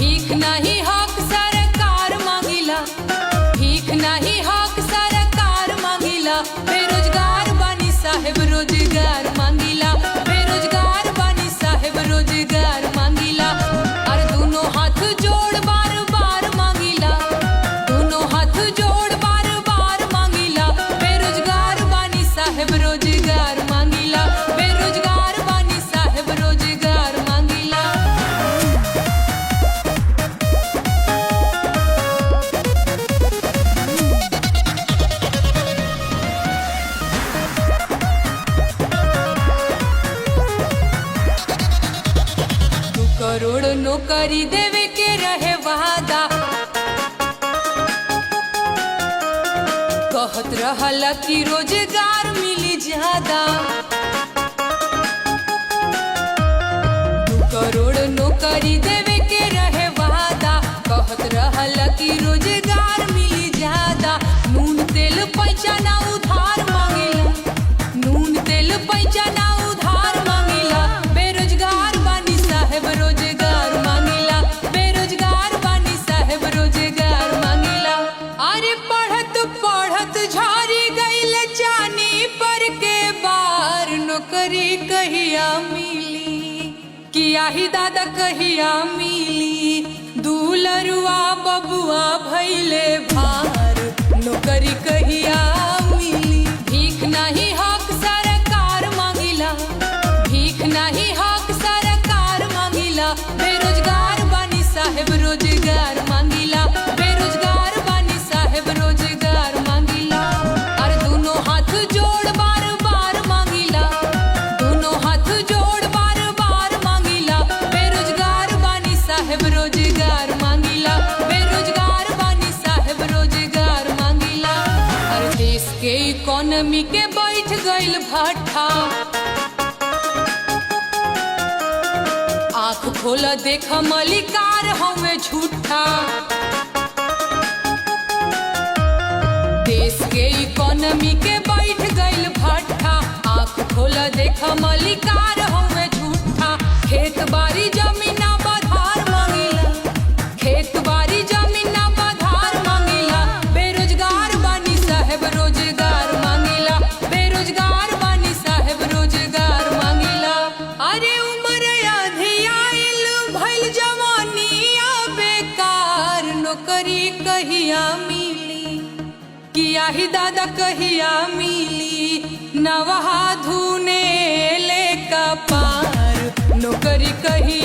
भीख नहीं हक सरकार मांगिला, भीख नहीं हक सरकार मांगिला। बेरोजगार बानी साहेब रोजगार मांगिला, बेरोजगार बानी साहेब रोजगार मांगिला। और दोनों हाथ जोड़ बार बार मांगिला, दोनों हाथ जोड़ बार बार मांगिला। बेरोजगार बानी साहेब रोजगार मांगिला, बेरोजगार बानी साहेब रोजगार मांगिला। करोड़ नौकरी देवे के रहे वादा, कहत रहला कि रोजगार मिली ज्यादा। 2 करोड़ नौकरी देवे के रहे वादा, कहत रहला कि रोजगार मिली ज्यादा। नून तेल पैसा ना उधार मांगेला, नून तेल पैसा ना उधार मांगेला। बेरोजगार बानी साहेब रोजगार मांगेला, बेरोजगार बानी साहेब रोजगार मांगेला। अरे पढ़त पढ़त झारी गईल जानी पर के बार, नौकरी कहिया मिली कि आही दादा कहिया मिली। दुलरुआ बबुआ भैले भार, नौकरी कहिया मिली। भीख नहीं हक सरकार मांगिला, भीख नहीं हक सरकार मांगिला। बेरोजगार बानी साहेब रोजगार मांगिला, बेरोजगार बानी साहेब रोजगार मांगिला। और दोनों हाथ जोड़ बार बार मांगिला, दोनों हाथ जोड़ बार बार मांगिला। बेरोजगार बानी साहेब रोजगार मांगिला, बेरोजगार बानी साहेब रोजगार मांगिला। और देश के इकोनॉमी के बैठ गईल भट्ठा, आँख खोला देख मलिकार हमें झूठा। देश के इकोनॉमी के बैठ गईल भट्ठा, आँख खोला देख मलिकार हमें झूठा। खेत बाड़ी जमीना बधार मांगिला, खेत बाड़ी जमीना बधार मांगिला। बेरोजगार बानी साहेब रोजगार मांगिला, बेरोजगार बानी साहेब रोजगार मांगिला। अरे उम्र आधी आइल भइल जवानिया बेकार, नौकरी कहिया मिली कि आही दादा कहिया मिली। नवहा धुने ले का पार, नौकरी कहिया